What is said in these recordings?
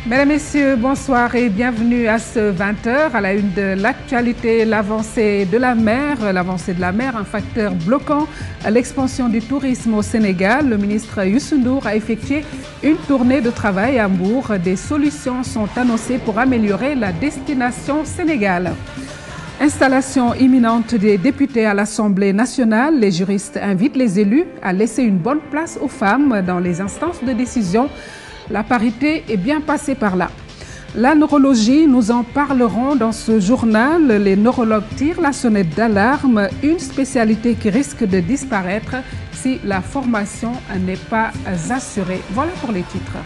Mesdames, Messieurs, bonsoir et bienvenue à ce 20h à la une de l'actualité, l'avancée de la mer. L'avancée de la mer, un facteur bloquant à l'expansion du tourisme au Sénégal. Le ministre Youssou Ndour a effectué une tournée de travail à Mbour. Des solutions sont annoncées pour améliorer la destination Sénégal. Installation imminente des députés à l'Assemblée nationale. Les juristes invitent les élus à laisser une bonne place aux femmes dans les instances de décision. La parité est bien passée par là. La neurologie, nous en parlerons dans ce journal. Les neurologues tirent la sonnette d'alarme, une spécialité qui risque de disparaître si la formation n'est pas assurée. Voilà pour les titres.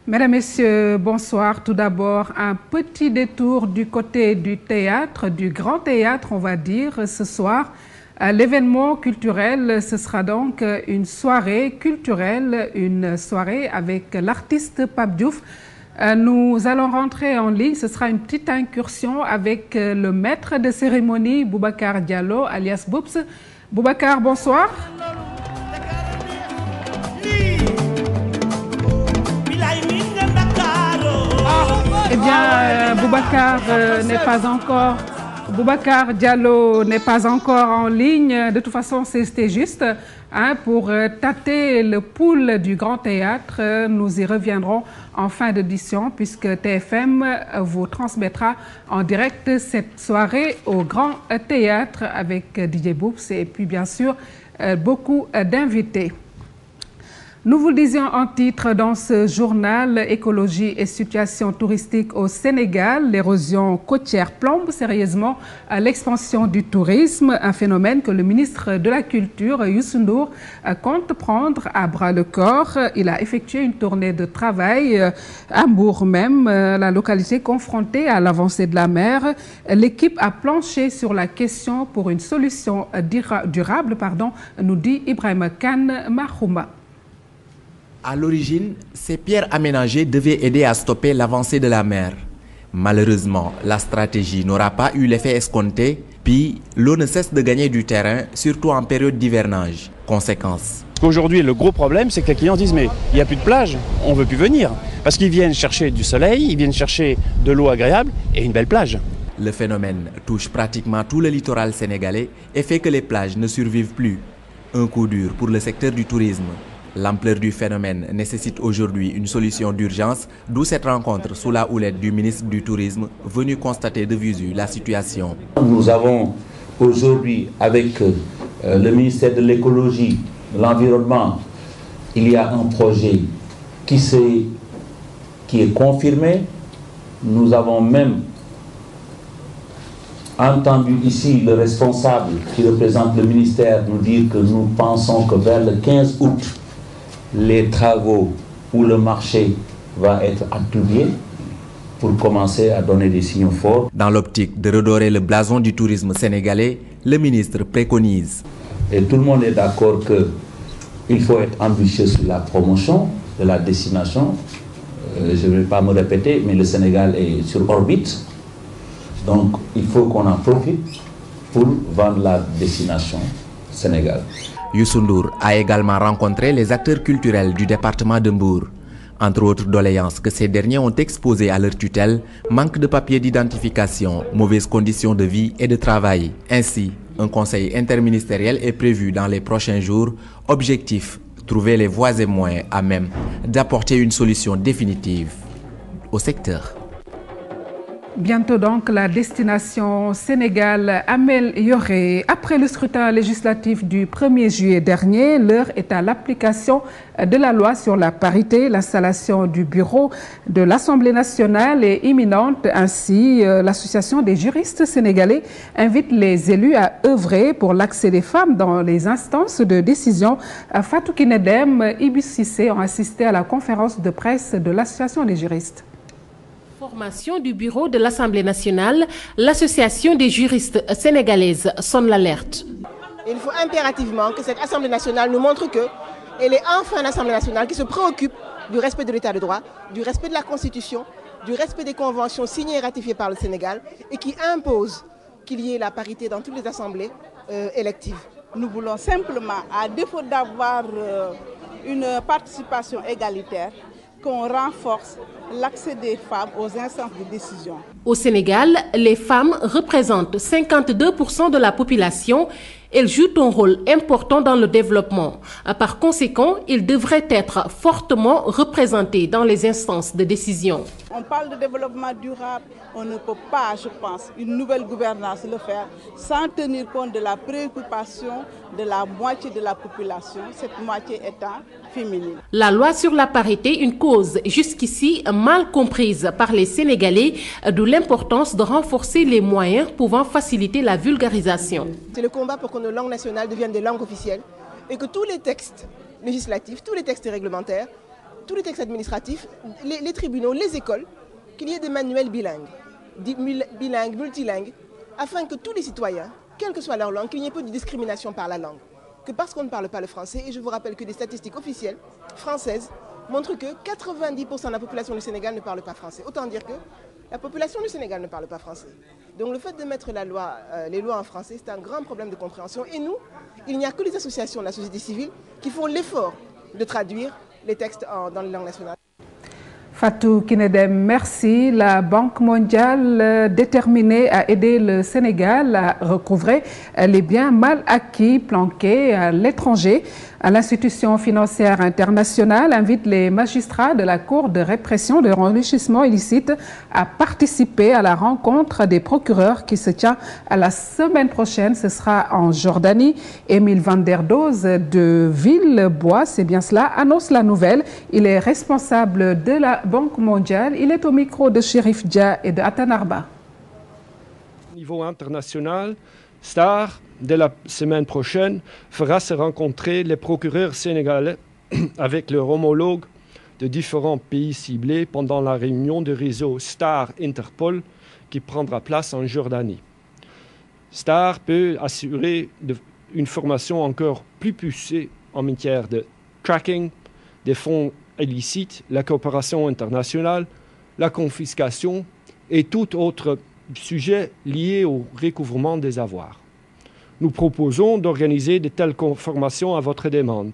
Mesdames, Messieurs, bonsoir. Tout d'abord, un petit détour du côté du théâtre, du grand théâtre, on va dire, ce soir. L'événement culturel, ce sera donc une soirée culturelle, une soirée avec l'artiste Pape Diouf. Nous allons rentrer en ligne, ce sera une petite incursion avec le maître de cérémonie, Boubacar Diallo, alias Boubs. Boubacar, bonsoir. Eh bien, Boubacar Diallo n'est pas encore en ligne. De toute façon, c'était juste pour tâter le pouls du Grand Théâtre. Nous y reviendrons en fin d'édition puisque TFM vous transmettra en direct cette soirée au Grand Théâtre avec DJ Boubs et puis bien sûr beaucoup d'invités. Nous vous le disions en titre dans ce journal, écologie et situation touristique au Sénégal. L'érosion côtière plombe sérieusement l'expansion du tourisme, un phénomène que le ministre de la Culture, Youssou Ndour, compte prendre à bras-le-corps. Il a effectué une tournée de travail à Mbour même, la localité confrontée à l'avancée de la mer. L'équipe a planché sur la question pour une solution durable, nous dit Ibrahima Kane Mahouma. À l'origine, ces pierres aménagées devaient aider à stopper l'avancée de la mer. Malheureusement, la stratégie n'aura pas eu l'effet escompté, puis l'eau ne cesse de gagner du terrain, surtout en période d'hivernage. Conséquence. Aujourd'hui, le gros problème, c'est que les clients disent « mais il n'y a plus de plage, on ne veut plus venir ». Parce qu'ils viennent chercher du soleil, ils viennent chercher de l'eau agréable et une belle plage. Le phénomène touche pratiquement tout le littoral sénégalais et fait que les plages ne survivent plus. Un coup dur pour le secteur du tourisme. L'ampleur du phénomène nécessite aujourd'hui une solution d'urgence, d'où cette rencontre sous la houlette du ministre du Tourisme venu constater de visu la situation. Nous avons aujourd'hui avec le ministère de l'écologie, de l'environnement, il y a un projet qui est confirmé. Nous avons même entendu ici le responsable qui représente le ministère nous dire que nous pensons que vers le 15 août, les travaux où le marché va être attribué pour commencer à donner des signaux forts. Dans l'optique de redorer le blason du tourisme sénégalais, le ministre préconise. Et tout le monde est d'accord qu'il faut être ambitieux sur la promotion de la destination. Je ne vais pas me répéter, mais le Sénégal est sur orbite. Donc il faut qu'on en profite pour vendre la destination Sénégal. Youssou Ndour a également rencontré les acteurs culturels du département de Mbour. Entre autres doléances que ces derniers ont exposées à leur tutelle, manque de papiers d'identification, mauvaises conditions de vie et de travail. Ainsi, un conseil interministériel est prévu dans les prochains jours. Objectif, trouver les voies et moyens à même d'apporter une solution définitive au secteur. Bientôt donc la destination Sénégal améliorée. Après le scrutin législatif du 1er juillet dernier, l'heure est à l'application de la loi sur la parité. L'installation du bureau de l'Assemblée nationale est imminente. Ainsi, l'association des juristes sénégalais invite les élus à œuvrer pour l'accès des femmes dans les instances de décision. Fatou Kinedem, Ibis Sissé ont assisté à la conférence de presse de l'association des juristes. Formation du bureau de l'Assemblée nationale, l'association des juristes sénégalaises sonne l'alerte. Il faut impérativement que cette Assemblée nationale nous montre qu'elle est enfin une Assemblée nationale qui se préoccupe du respect de l'état de droit, du respect de la Constitution, du respect des conventions signées et ratifiées par le Sénégal et qui impose qu'il y ait la parité dans toutes les assemblées électives. Nous voulons simplement, à défaut d'avoir une participation égalitaire, qu'on renforce l'accès des femmes aux instances de décision. Au Sénégal, les femmes représentent 52% de la population. Elles jouent un rôle important dans le développement. Par conséquent, ils devraient être fortement représentés dans les instances de décision. On parle de développement durable, on ne peut pas, je pense, une nouvelle gouvernance le faire sans tenir compte de la préoccupation de la moitié de la population, cette moitié étant féminine. La loi sur la parité, une cause jusqu'ici mal comprise par les Sénégalais, d'où l'importance de renforcer les moyens pouvant faciliter la vulgarisation. C'est le combat pour que nos langues nationales deviennent des langues officielles et que tous les textes législatifs, tous les textes réglementaires, tous les textes administratifs, les tribunaux, les écoles, qu'il y ait des manuels bilingues, multilingues, afin que tous les citoyens, quelle que soit leur langue, qu'il n'y ait pas de discrimination par la langue. Que parce qu'on ne parle pas le français, et je vous rappelle que des statistiques officielles françaises montrent que 90% de la population du Sénégal ne parle pas français. Autant dire que la population du Sénégal ne parle pas français. Donc le fait de mettre les lois en français, c'est un grand problème de compréhension. Et nous, il n'y a que les associations de la société civile qui font l'effort de traduire les textes dans les langues nationales. Fatou Kinedem, merci. La Banque mondiale déterminée à aider le Sénégal à recouvrer les biens mal acquis planqués à l'étranger. L'institution financière internationale invite les magistrats de la Cour de répression de l'enrichissement illicite à participer à la rencontre des procureurs qui se tient la semaine prochaine. Ce sera en Jordanie. Émile Van der Does de Villebois, c'est bien cela, annonce la nouvelle. Il est responsable de la Banque mondiale. Il est au micro de Chérif Dia et de Atanarba. Au niveau international, STAR, dès la semaine prochaine, fera se rencontrer les procureurs sénégalais avec leurs homologues de différents pays ciblés pendant la réunion du réseau STAR Interpol qui prendra place en Jordanie. STAR peut assurer une formation encore plus poussée en matière de tracking des fonds illicites, la coopération internationale, la confiscation et tout autre sujet lié au recouvrement des avoirs. Nous proposons d'organiser de telles formations à votre demande.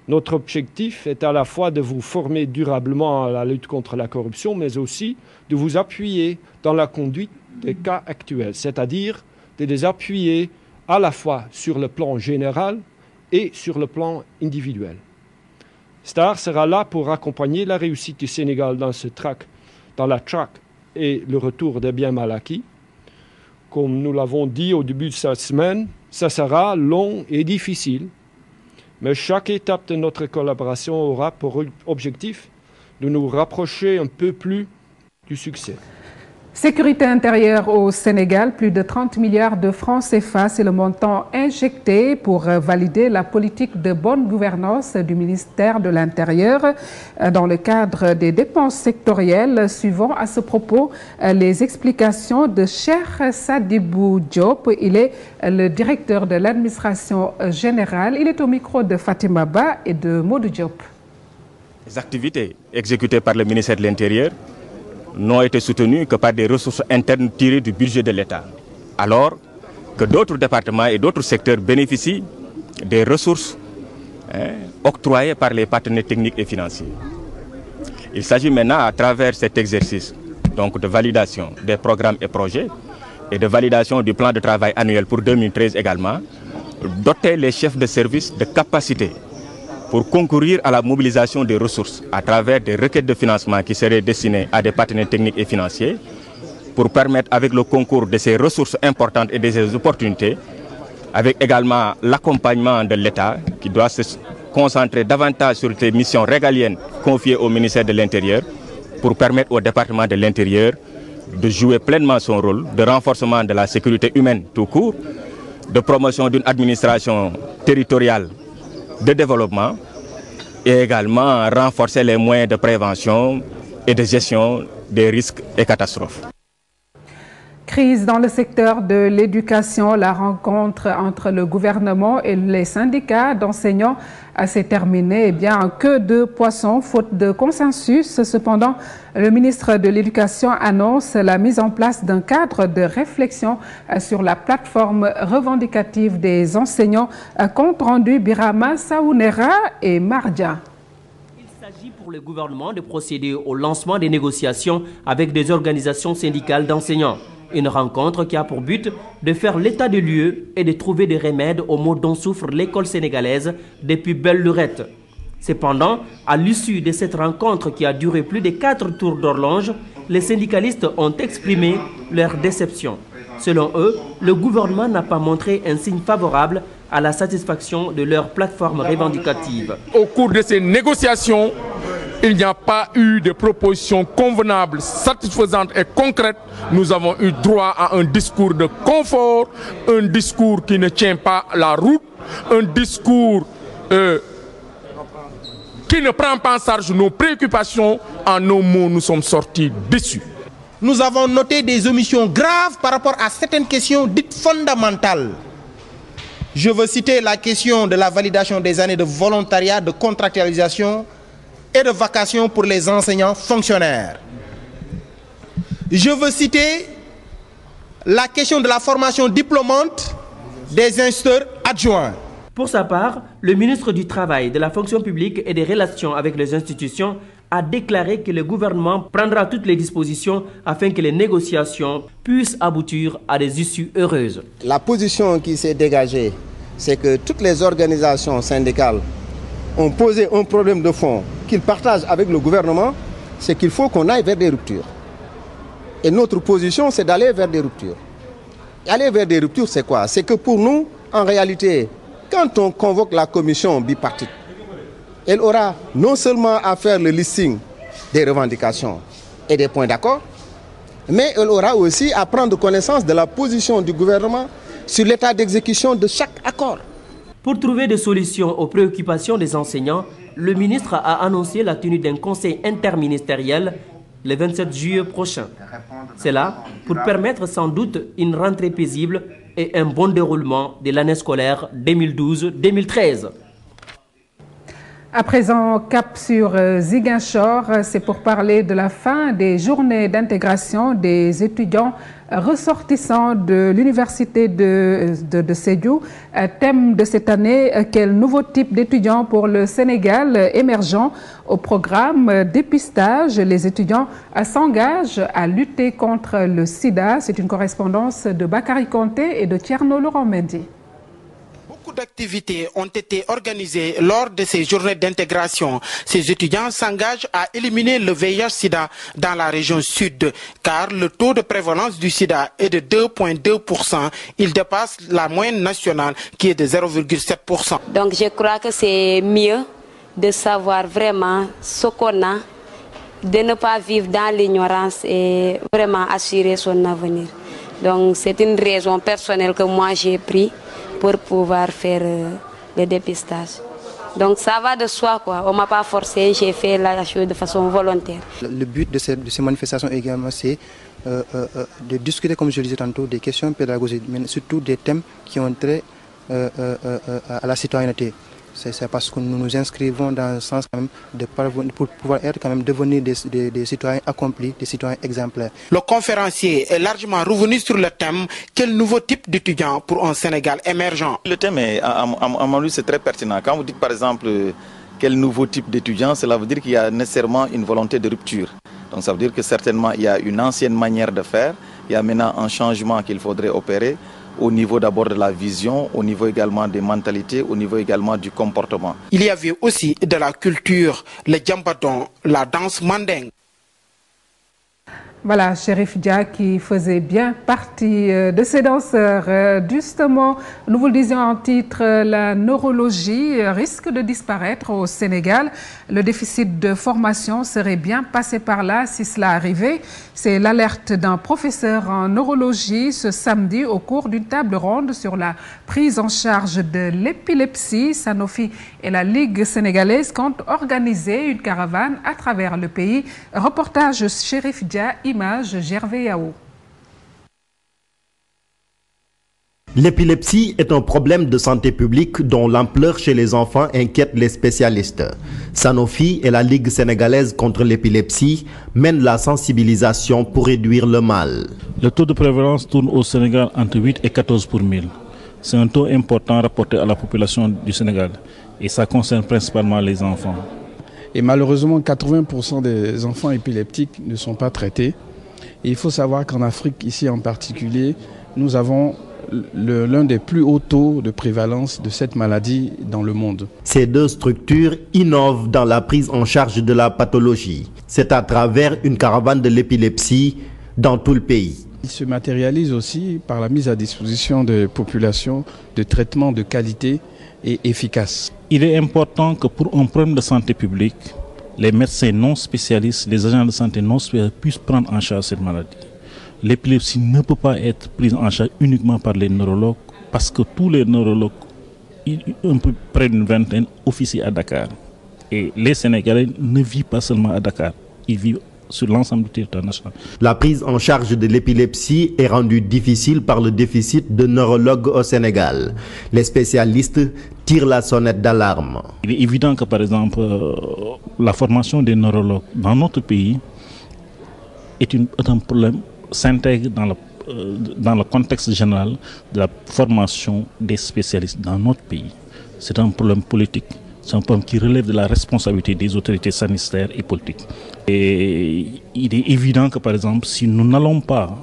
Notre objectif est à la fois de vous former durablement à la lutte contre la corruption, mais aussi de vous appuyer dans la conduite des cas actuels, c'est-à-dire de les appuyer à la fois sur le plan général et sur le plan individuel. STAR sera là pour accompagner la réussite du Sénégal dans la traque et le retour des biens mal acquis. Comme nous l'avons dit au début de cette semaine, ça sera long et difficile, mais chaque étape de notre collaboration aura pour objectif de nous rapprocher un peu plus du succès. Sécurité intérieure au Sénégal, plus de 30 milliards de francs CFA, c'est le montant injecté pour valider la politique de bonne gouvernance du ministère de l'Intérieur dans le cadre des dépenses sectorielles. Suivant à ce propos les explications de Cheikh Sadibou Diop. Il est le directeur de l'administration générale. Il est au micro de Fatima Ba et de Modou Diop. Les activités exécutées par le ministère de l'Intérieur n'ont été soutenues que par des ressources internes tirées du budget de l'État, alors que d'autres départements et d'autres secteurs bénéficient des ressources octroyées par les partenaires techniques et financiers. Il s'agit maintenant, à travers cet exercice donc de validation des programmes et projets et de validation du plan de travail annuel pour 2013 également, doter les chefs de service de capacités pour concourir à la mobilisation des ressources à travers des requêtes de financement qui seraient destinées à des partenaires techniques et financiers pour permettre, avec le concours de ces ressources importantes et de ces opportunités, avec également l'accompagnement de l'État qui doit se concentrer davantage sur les missions régaliennes confiées au ministère de l'Intérieur pour permettre au département de l'Intérieur de jouer pleinement son rôle de renforcement de la sécurité humaine tout court, de promotion d'une administration territoriale de développement et également renforcer les moyens de prévention et de gestion des risques et catastrophes. Crise dans le secteur de l'éducation, la rencontre entre le gouvernement et les syndicats d'enseignants s'est terminée eh bien, en queue de poisson, faute de consensus. Cependant, le ministre de l'Éducation annonce la mise en place d'un cadre de réflexion sur la plateforme revendicative des enseignants. Compte rendu Birama Saounera et Mardia. Il s'agit pour le gouvernement de procéder au lancement des négociations avec des organisations syndicales d'enseignants. Une rencontre qui a pour but de faire l'état des lieux et de trouver des remèdes aux maux dont souffre l'école sénégalaise depuis belle lurette. Cependant, à l'issue de cette rencontre qui a duré plus de 4 tours d'horloge, les syndicalistes ont exprimé leur déception. Selon eux, le gouvernement n'a pas montré un signe favorable à la satisfaction de leur plateforme revendicative. Au cours de ces négociations, il n'y a pas eu de propositions convenables, satisfaisantes et concrètes. Nous avons eu droit à un discours de confort, un discours qui ne tient pas la route, un discours qui ne prend pas en charge nos préoccupations. En nos mots, nous sommes sortis déçus. Nous avons noté des omissions graves par rapport à certaines questions dites fondamentales. Je veux citer la question de la validation des années de volontariat, de contractualisation et de vacation pour les enseignants fonctionnaires. Je veux citer la question de la formation diplômante des instructeurs adjoints. Pour sa part, le ministre du Travail, de la fonction publique et des relations avec les institutions a déclaré que le gouvernement prendra toutes les dispositions afin que les négociations puissent aboutir à des issues heureuses. La position qui s'est dégagée, c'est que toutes les organisations syndicales ont posé un problème de fond qu'ils partagent avec le gouvernement, c'est qu'il faut qu'on aille vers des ruptures. Et notre position, c'est d'aller vers des ruptures. Et aller vers des ruptures, c'est quoi? C'est que pour nous, en réalité, quand on convoque la commission bipartite, elle aura non seulement à faire le listing des revendications et des points d'accord, mais elle aura aussi à prendre connaissance de la position du gouvernement sur l'état d'exécution de chaque accord. Pour trouver des solutions aux préoccupations des enseignants, le ministre a annoncé la tenue d'un conseil interministériel le 27 juillet prochain. C'est là pour permettre sans doute une rentrée paisible et un bon déroulement de l'année scolaire 2012-2013. À présent, cap sur Ziguinchor, c'est pour parler de la fin des journées d'intégration des étudiants ressortissants de l'université de Sédhiou. Thème de cette année, quel nouveau type d'étudiants pour le Sénégal émergent? Au programme dépistage, les étudiants s'engagent à lutter contre le sida. C'est une correspondance de Bakary Conté et de Thierno Laurent Mendy. Beaucoup d'activités ont été organisées lors de ces journées d'intégration. Ces étudiants s'engagent à éliminer le VIH-Sida dans la région sud, car le taux de prévalence du sida est de 2,2%. Il dépasse la moyenne nationale qui est de 0,7%. Donc je crois que c'est mieux de savoir vraiment ce qu'on a, de ne pas vivre dans l'ignorance et vraiment assurer son avenir. Donc c'est une raison personnelle que moi j'ai pris pour pouvoir faire le dépistage. Donc ça va de soi, quoi. On ne m'a pas forcé, j'ai fait la chose de façon volontaire. Le but de ces manifestations également, c'est de discuter, comme je le disais tantôt, des questions pédagogiques, mais surtout des thèmes qui ont trait à la citoyenneté. C'est parce que nous nous inscrivons dans le sens quand même pour pouvoir être quand même devenir des citoyens accomplis, des citoyens exemplaires. Le conférencier est largement revenu sur le thème « Quel nouveau type d'étudiant pour un Sénégal émergent ?» Le thème, à mon avis, c'est très pertinent. Quand vous dites par exemple « Quel nouveau type d'étudiant », cela veut dire qu'il y a nécessairement une volonté de rupture. Donc ça veut dire que certainement il y a une ancienne manière de faire, il y a maintenant un changement qu'il faudrait opérer, au niveau d'abord de la vision, au niveau également des mentalités, au niveau également du comportement. Il y avait aussi de la culture, le djambadon, la danse mandingue. Voilà, Chérif Dia qui faisait bien partie de ces danseurs. Justement, nous vous le disions en titre, la neurologie risque de disparaître au Sénégal. Le déficit de formation serait bien passé par là si cela arrivait. C'est l'alerte d'un professeur en neurologie ce samedi au cours d'une table ronde sur la prise en charge de l'épilepsie. Sanofi et la Ligue sénégalaise comptent organiser une caravane à travers le pays. Reportage Chérif Dia. Image Gervais Yao. L'épilepsie est un problème de santé publique dont l'ampleur chez les enfants inquiète les spécialistes. Sanofi et la Ligue sénégalaise contre l'épilepsie mènent la sensibilisation pour réduire le mal. Le taux de prévalence tourne au Sénégal entre 8 et 14 pour 1000. C'est un taux important rapporté à la population du Sénégal et ça concerne principalement les enfants. Et malheureusement, 80% des enfants épileptiques ne sont pas traités. Et il faut savoir qu'en Afrique, ici en particulier, nous avons l'un des plus hauts taux de prévalence de cette maladie dans le monde. Ces deux structures innovent dans la prise en charge de la pathologie. C'est à travers une caravane de l'épilepsie dans tout le pays. Il se matérialise aussi par la mise à disposition des populations de traitements de qualité et efficaces. Il est important que pour un problème de santé publique, les médecins non spécialistes, les agents de santé non spécialistes puissent prendre en charge cette maladie. L'épilepsie ne peut pas être prise en charge uniquement par les neurologues parce que tous les neurologues, un peu près d'une vingtaine, officient à Dakar. Et les Sénégalais ne vivent pas seulement à Dakar, ils vivent sur l'ensemble du territoire national. La prise en charge de l'épilepsie est rendue difficile par le déficit de neurologues au Sénégal. Les spécialistes tirent la sonnette d'alarme. Il est évident que par exemple, la formation des neurologues dans notre pays est un problème s'intègre dans le contexte général de la formation des spécialistes dans notre pays. C'est un problème politique, c'est un problème qui relève de la responsabilité des autorités sanitaires et politiques. Et il est évident que par exemple, si nous n'allons pas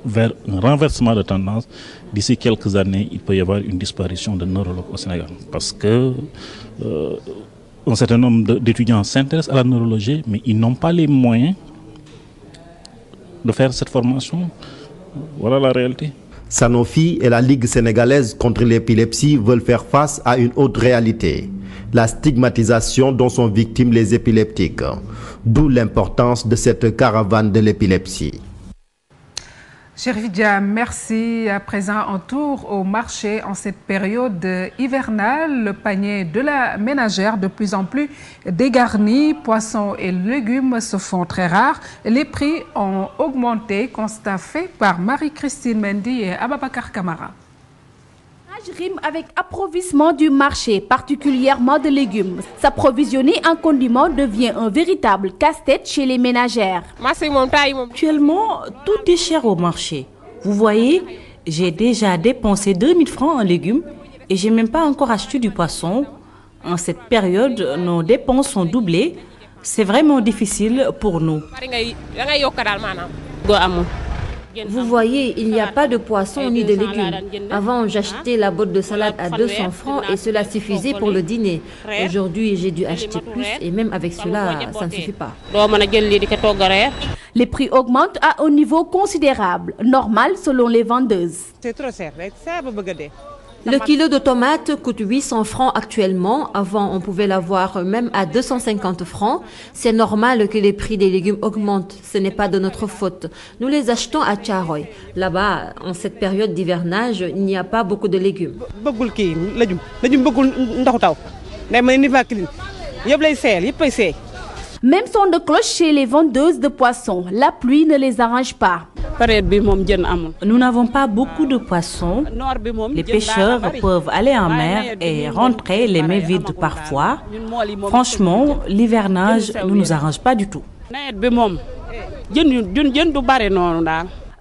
vers un renversement de tendance, d'ici quelques années, il peut y avoir une disparition de neurologues au Sénégal. Parce que un certain nombre d'étudiants s'intéressent à la neurologie, mais ils n'ont pas les moyens de faire cette formation. Voilà la réalité. Sanofi et la Ligue sénégalaise contre l'épilepsie veulent faire face à une autre réalité, la stigmatisation dont sont victimes les épileptiques. D'où l'importance de cette caravane de l'épilepsie. Chéridia, merci. À présent, en tour au marché en cette période hivernale. Le panier de la ménagère de plus en plus dégarni. Poissons et légumes se font très rares. Les prix ont augmenté. Constat fait par Marie-Christine Mendy et Ababakar Kamara. Rime avec approvisionnement du marché, particulièrement de légumes. S'approvisionner en condiments devient un véritable casse-tête chez les ménagères. Actuellement, tout est cher au marché. Vous voyez, j'ai déjà dépensé 2000 francs en légumes et j'ai même pas encore acheté du poisson. En cette période, nos dépenses sont doublées. C'est vraiment difficile pour nous. Vous voyez, il n'y a pas de poisson ni de légumes. Avant, j'achetais la botte de salade à 200 francs et cela suffisait pour le dîner. Aujourd'hui, j'ai dû acheter plus et même avec cela, ça ne suffit pas. Les prix augmentent à un niveau considérable, normal selon les vendeuses. C'est trop cher. Le kilo de tomates coûte 800 francs actuellement. Avant, on pouvait l'avoir même à 250 francs. C'est normal que les prix des légumes augmentent. Ce n'est pas de notre faute. Nous les achetons à Tcharoy. Là-bas, en cette période d'hivernage, il n'y a pas beaucoup de légumes. Même son de cloche chez les vendeuses de poissons. La pluie ne les arrange pas. Nous n'avons pas beaucoup de poissons. Les pêcheurs peuvent aller en mer et rentrer les mains vides parfois. Franchement, l'hivernage ne nous arrange pas du tout.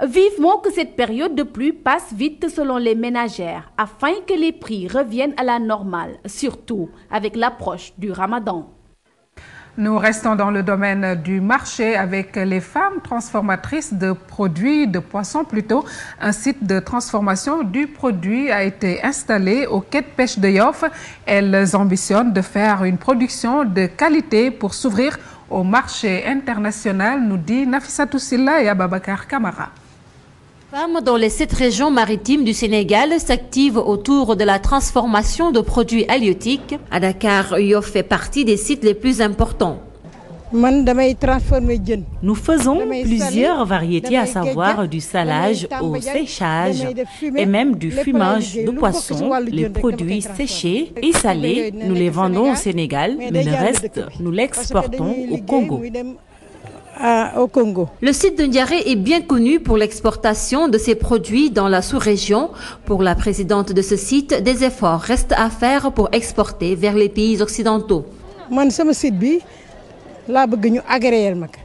Vivement que cette période de pluie passe vite selon les ménagères, afin que les prix reviennent à la normale, surtout avec l'approche du Ramadan. Nous restons dans le domaine du marché avec les femmes transformatrices de produits, de poissons plutôt. Un site de transformation du produit a été installé au quai de pêche de Yoff. Elles ambitionnent de faire une production de qualité pour s'ouvrir au marché international, nous dit Nafissatou Silla et Ababakar Kamara. Les femmes dans les 7 régions maritimes du Sénégal s'activent autour de la transformation de produits halieutiques. À Dakar, Yoff fait partie des sites les plus importants. Nous faisons plusieurs variétés, à savoir du salage au séchage et même du fumage de poissons. Les produits séchés et salés, nous les vendons au Sénégal, mais le reste, nous l'exportons au Congo. au Congo. Le site de Ndiaré est bien connu pour l'exportation de ses produits dans la sous-région. Pour la présidente de ce site, des efforts restent à faire pour exporter vers les pays occidentaux.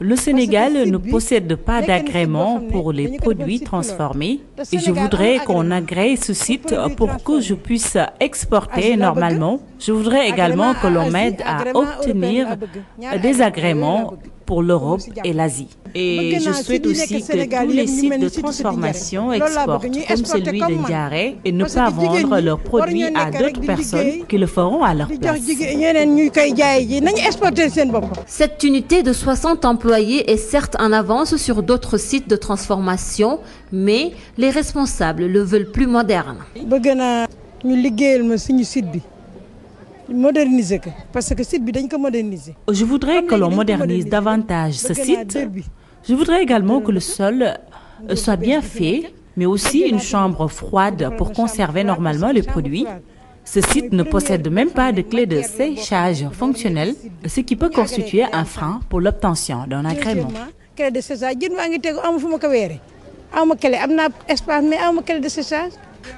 Le Sénégal ne possède pas d'agrément pour les produits transformés et je voudrais qu'on agrée ce site pour que je puisse exporter normalement. Je voudrais également que l'on m'aide à obtenir des agréments pour l'Europe et l'Asie. Et je souhaite aussi que tous les sites de transformation exportent comme celui de Ndiaré et ne pas vendre leurs produits à d'autres personnes qui le feront à leur place. Cette unité de 60 employés est certes en avance sur d'autres sites de transformation, mais les responsables le veulent plus moderne. Je voudrais que l'on modernise davantage ce site. Je voudrais également que le sol soit bien fait, mais aussi une chambre froide pour conserver normalement les produits. Ce site ne possède même pas de clé de séchage fonctionnelle, ce qui peut constituer un frein pour l'obtention d'un agrément.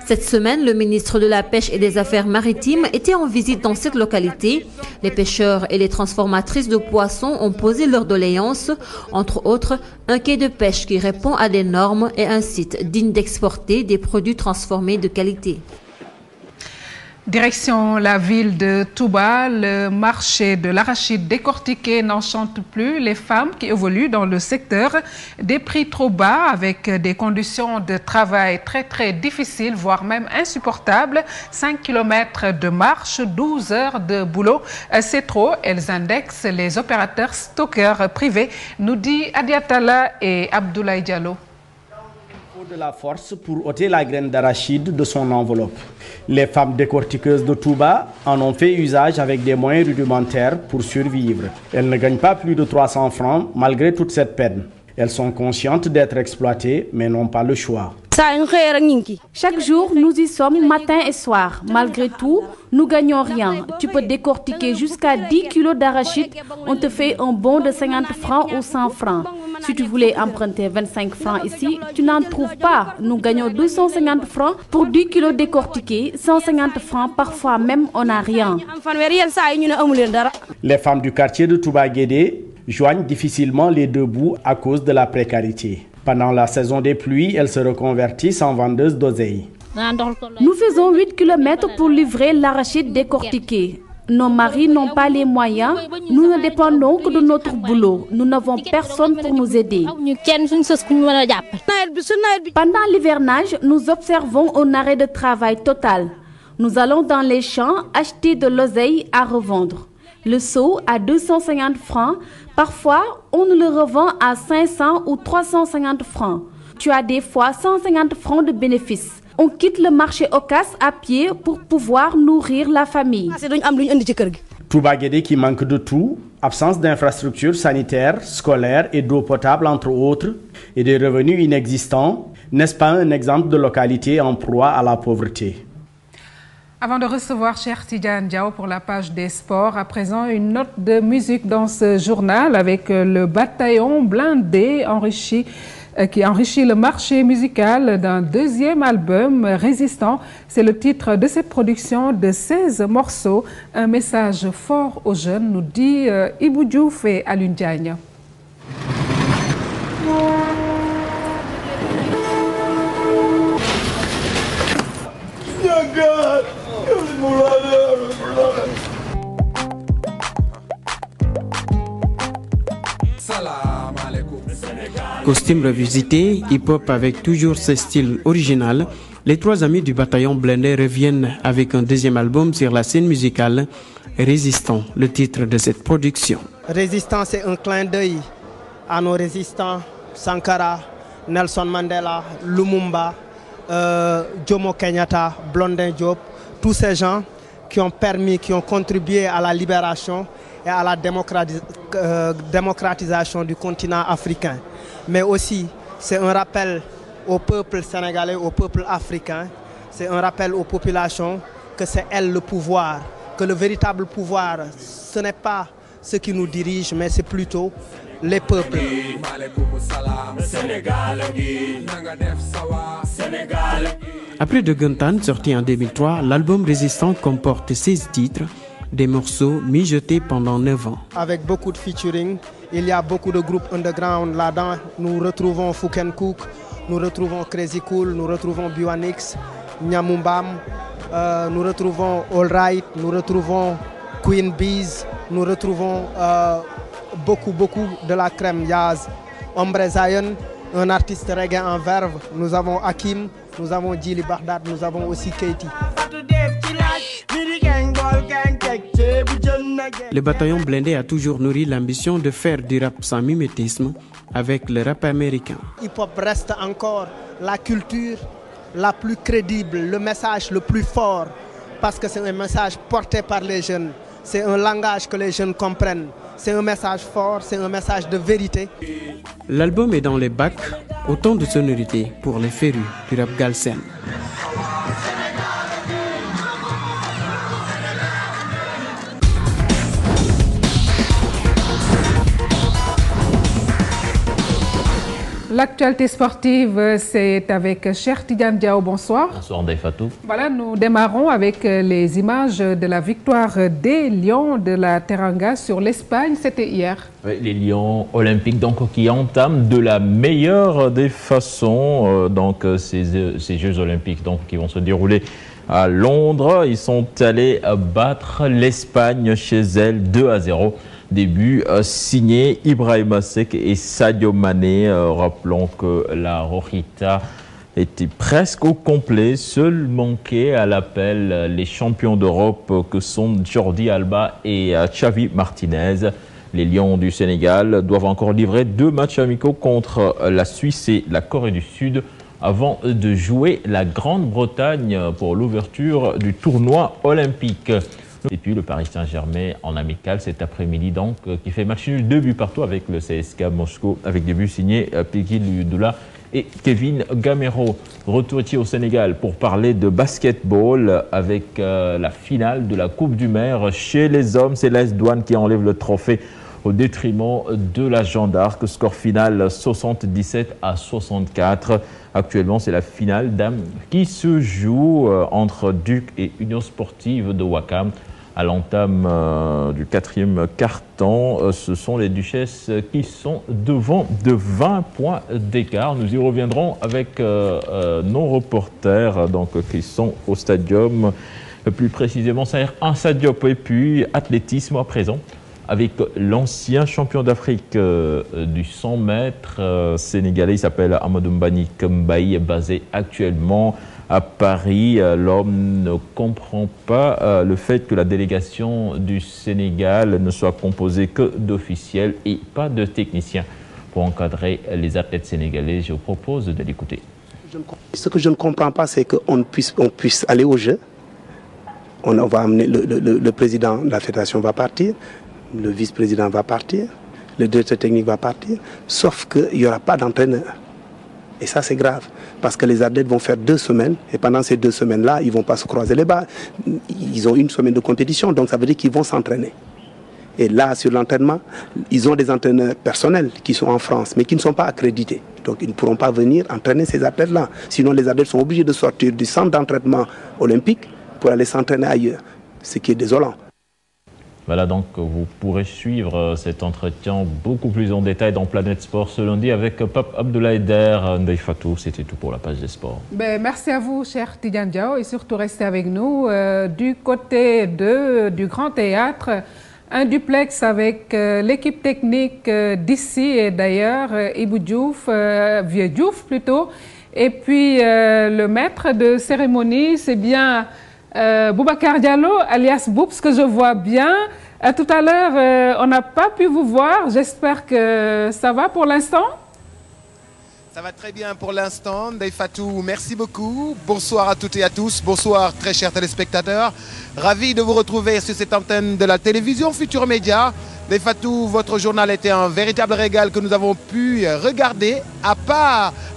Cette semaine, le ministre de la Pêche et des Affaires maritimes était en visite dans cette localité. Les pêcheurs et les transformatrices de poissons ont posé leurs doléances, entre autres un quai de pêche qui répond à des normes et un site digne d'exporter des produits transformés de qualité. Direction la ville de Touba, le marché de l'arachide décortiqué n'enchante plus les femmes qui évoluent dans le secteur. Des prix trop bas avec des conditions de travail très difficiles, voire même insupportables. 5 km de marche, 12 heures de boulot, c'est trop. Elles indexent les opérateurs stockeurs privés, nous dit Adiatala et Abdoulaye Diallo. De la force pour ôter la graine d'arachide de son enveloppe. Les femmes décortiqueuses de Touba en ont fait usage avec des moyens rudimentaires pour survivre. Elles ne gagnent pas plus de 300 francs malgré toute cette peine. Elles sont conscientes d'être exploitées mais n'ont pas le choix. Chaque jour, nous y sommes matin et soir. Malgré tout, nous gagnons rien. Tu peux décortiquer jusqu'à 10 kilos d'arachide. On te fait un bon de 50 francs ou 100 francs. Si tu voulais emprunter 25 francs ici, tu n'en trouves pas. Nous gagnons 250 francs pour 10 kilos décortiqués, 150 francs, parfois même on n'a rien. Les femmes du quartier de Touba Guédé joignent difficilement les deux bouts à cause de la précarité. Pendant la saison des pluies, elles se reconvertissent en vendeuses d'oseille. Nous faisons 8 km pour livrer l'arachide décortiqué. Nos maris n'ont pas les moyens. Nous ne dépendons que de notre boulot. Nous n'avons personne pour nous aider. Pendant l'hivernage, nous observons un arrêt de travail total. Nous allons dans les champs acheter de l'oseille à revendre. Le seau à 250 francs. Parfois, on le revend à 500 ou 350 francs. Tu as des fois 150 francs de bénéfices. On quitte le marché Ocas à pied pour pouvoir nourrir la famille. Touba Guédé qui manque de tout, absence d'infrastructures sanitaires, scolaires et d'eau potable entre autres, et des revenus inexistants, n'est-ce pas un exemple de localité en proie à la pauvreté? Avant de recevoir Cheikh Tidiane Diao pour la page des sports, à présent une note de musique dans ce journal avec le bataillon blindé qui enrichit le marché musical d'un deuxième album, Résistant. C'est le titre de cette production de 16 morceaux. Un message fort aux jeunes, nous dit Ibou Diouf et Alioune Diagne. Costume revisité, hip-hop avec toujours ce style original, les trois amis du bataillon blindé reviennent avec un deuxième album sur la scène musicale, Résistant, le titre de cette production. Résistant, c'est un clin d'œil à nos résistants, Sankara, Nelson Mandela, Lumumba, Jomo Kenyatta, Blondin Diop, tous ces gens qui ont contribué à la libération et à la démocratisation du continent africain. Mais aussi, c'est un rappel au peuple sénégalais, au peuple africain, c'est un rappel aux populations que c'est elles le pouvoir, que le véritable pouvoir, ce n'est pas ce qui nous dirige, mais c'est plutôt les peuples. Après De Guntan, sorti en 2003, l'album Résistant comporte 16 titres, des morceaux mijotés pendant 9 ans. Avec beaucoup de featuring, il y a beaucoup de groupes underground là-dedans. Nous retrouvons Fuken Cook, nous retrouvons Crazy Cool, nous retrouvons Buanix, Nyamumbam, nous retrouvons All Right, nous retrouvons Queen Bees, nous retrouvons beaucoup de la crème Yaz, Ombre Zion, un artiste reggae en verve, nous avons Hakim, nous avons Djili Baghdad, nous avons aussi Katie. Le bataillon blindé a toujours nourri l'ambition de faire du rap sans mimétisme avec le rap américain. Hip-hop reste encore la culture la plus crédible, le message le plus fort, parce que c'est un message porté par les jeunes, c'est un langage que les jeunes comprennent, c'est un message fort, c'est un message de vérité. L'album est dans les bacs, autant de sonorités pour les férus du rap galsen. L'actualité sportive, c'est avec Cheikh Tidiane Diao. Bonsoir. Bonsoir Ndeye Fatou. Voilà, nous démarrons avec les images de la victoire des Lions de la Teranga sur l'Espagne. C'était hier. Oui, les Lions olympiques donc, qui entament de la meilleure des façons ces Jeux olympiques donc, qui vont se dérouler à Londres. Ils sont allés battre l'Espagne chez elle 2-0. Début signé Ibrahima Seck et Sadio Mané. Rappelons que la Rojita était presque au complet. Seul manquaient à l'appel les champions d'Europe que sont Jordi Alba et Xavi Martinez. Les Lions du Sénégal doivent encore livrer 2 matchs amicaux contre la Suisse et la Corée du Sud avant de jouer la Grande-Bretagne pour l'ouverture du tournoi olympique. Et puis le Paris Saint-Germain en amical cet après-midi donc qui fait match nul 2 buts partout avec le CSKA Moscou avec des buts signés Peggy Ludoula et Kevin Gamero. Retour ici au Sénégal pour parler de basketball avec la finale de la Coupe du Maire chez les hommes. C'est l'AS Douanes qui enlève le trophée au détriment de la Jeanne d'Arc. Score final 77-64. Actuellement, c'est la finale dames qui se joue entre Duc et Union Sportive de Ouakam. À l'entame du 4e quart-temps, ce sont les Duchesses qui sont devant de 20 points d'écart. Nous y reviendrons avec nos reporters qui sont au stadium. Plus précisément, ça un stadium et puis athlétisme à présent avec l'ancien champion d'Afrique du 100 mètres sénégalais. Il s'appelle Amadou Mbani Kambaï, basé actuellement à Paris. L'homme ne comprend pas le fait que la délégation du Sénégal ne soit composée que d'officiels et pas de techniciens pour encadrer les athlètes sénégalais. Je vous propose de l'écouter. Ce que je ne comprends pas, c'est qu'on puisse aller au jeu. On va amener le président de la fédération va partir, le vice-président va partir, le directeur technique va partir, sauf qu'il n'y aura pas d'entraîneur. Et ça, c'est grave, parce que les athlètes vont faire 2 semaines, et pendant ces 2 semaines-là, ils ne vont pas se croiser les bras. Ils ont 1 semaine de compétition, donc ça veut dire qu'ils vont s'entraîner. Et là, sur l'entraînement, ils ont des entraîneurs personnels qui sont en France, mais qui ne sont pas accrédités. Donc, ils ne pourront pas venir entraîner ces athlètes-là. Sinon, les athlètes sont obligés de sortir du centre d'entraînement olympique pour aller s'entraîner ailleurs, ce qui est désolant. Voilà, donc vous pourrez suivre cet entretien beaucoup plus en détail dans Planète Sport ce lundi avec Pape Abdoulaye Der. Ndeye Fatou, c'était tout pour la page des sports. Merci à vous, cher Tidiane Diao, et surtout restez avec nous. Du côté du Grand Théâtre, un duplex avec l'équipe technique d'ici et d'ailleurs, Ibou Diouf, Vieux Diouf plutôt, et puis le maître de cérémonie, c'est bien Boubacar Diallo, alias Boubs, que je vois bien. Tout à l'heure, on n'a pas pu vous voir. J'espère que ça va pour l'instant. Ça va très bien pour l'instant. Ndeye Fatou, merci beaucoup. Bonsoir à toutes et à tous. Bonsoir, très chers téléspectateurs. Ravi de vous retrouver sur cette antenne de la télévision Futur Média. Ndeye Fatou, votre journal était un véritable régal que nous avons pu regarder à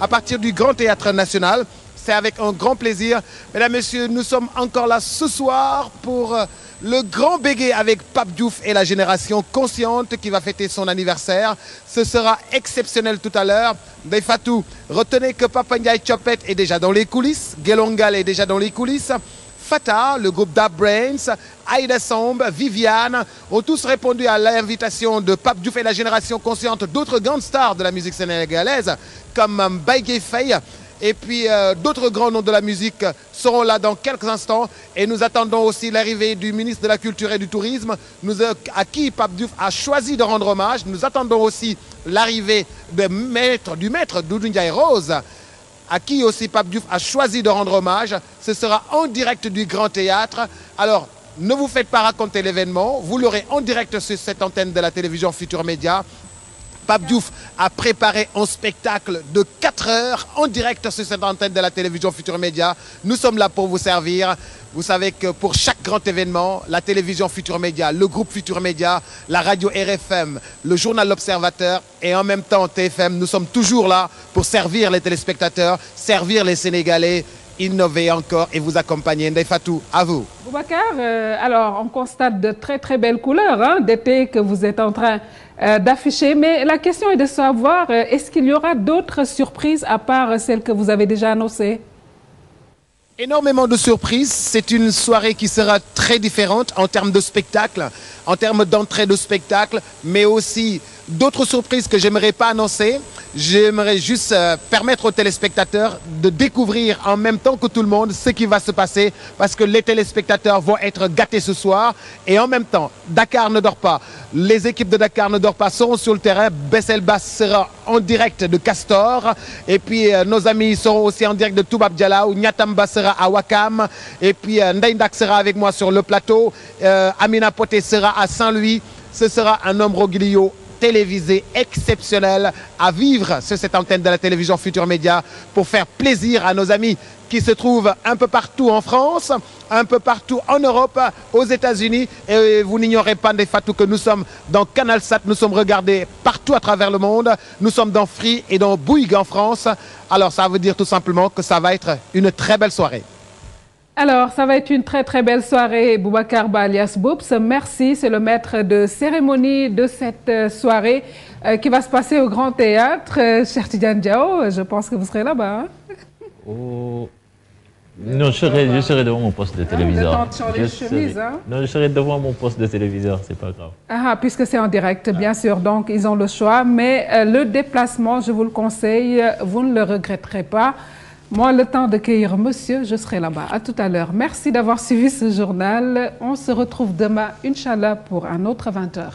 partir du Grand Théâtre National. c'est avec un grand plaisir. Mesdames, Messieurs, nous sommes encore là ce soir pour le grand béguet avec Pape Diouf et la génération consciente qui va fêter son anniversaire. Ce sera exceptionnel tout à l'heure. Ndeye Fatou, retenez que Papa Ndiaye Chopet est déjà dans les coulisses. Gelongal est déjà dans les coulisses. Fata, le groupe Dab Brains, Aïda Samb, Viviane ont tous répondu à l'invitation de Pape Diouf et la génération consciente d'autres grandes stars de la musique sénégalaise comme Baye Faye. Et puis d'autres grands noms de la musique seront là dans quelques instants. Et nous attendons aussi l'arrivée du ministre de la Culture et du Tourisme, à qui Pape Diouf a choisi de rendre hommage. Nous attendons aussi l'arrivée du maître Doudou Ndiaye Rose, à qui aussi Pape Diouf a choisi de rendre hommage. Ce sera en direct du Grand Théâtre. Alors, ne vous faites pas raconter l'événement. Vous l'aurez en direct sur cette antenne de la télévision Futur Média. Pape Diouf a préparé un spectacle de 4 heures en direct sur cette antenne de la télévision Futur Média. Nous sommes là pour vous servir. Vous savez que pour chaque grand événement, la télévision Futur Média, le groupe Futur Média, la radio RFM, le journal L'Observateur et en même temps TFM, nous sommes toujours là pour servir les téléspectateurs, servir les Sénégalais, innover encore et vous accompagner. Ndeye Fatou, à vous. Boubacar, alors on constate de très très belles couleurs d'été que vous êtes en train d'afficher, mais la question est de savoir, est-ce qu'il y aura d'autres surprises à part celles que vous avez déjà annoncées? Énormément de surprises. C'est une soirée qui sera très différente en termes de spectacle, en termes d'entrée de spectacle, mais aussi d'autres surprises que j'aimerais pas annoncer. J'aimerais juste permettre aux téléspectateurs de découvrir en même temps que tout le monde ce qui va se passer parce que les téléspectateurs vont être gâtés ce soir et en même temps, Dakar ne dort pas. Les équipes de Dakar ne dorment pas, seront sur le terrain. Bessel Bass sera en direct de Castor et puis nos amis seront aussi en direct de Toubab Dialaw. Nyatamba sera à Wakam et puis Ndeye Ndak sera avec moi sur le plateau. Amina Poté sera à Saint-Louis. Ce sera un homme Roglio télévisé exceptionnel à vivre sur cette antenne de la télévision Futur Média pour faire plaisir à nos amis qui se trouvent un peu partout en France, un peu partout en Europe, aux États-Unis. Et vous n'ignorez pas, Ndeye Fatou, que nous sommes dans CanalSat, nous sommes regardés partout à travers le monde. Nous sommes dans Free et dans Bouygues en France. Alors ça veut dire tout simplement que ça va être une très belle soirée. Alors, ça va être une très très belle soirée, Boubacar Ba alias Boubs. Merci, c'est le maître de cérémonie de cette soirée qui va se passer au Grand Théâtre. Cher Tidiane Diao, je pense que vous serez là-bas. Oh. Non, je serai devant mon poste de téléviseur. Non, je serai devant mon poste de téléviseur, c'est pas grave. Ah, puisque c'est en direct, bien sûr, donc ils ont le choix. Mais le déplacement, je vous le conseille, vous ne le regretterez pas. Moi, le temps de cueillir monsieur, je serai là-bas. À tout à l'heure. Merci d'avoir suivi ce journal. On se retrouve demain, Inch'Allah, pour un autre 20h.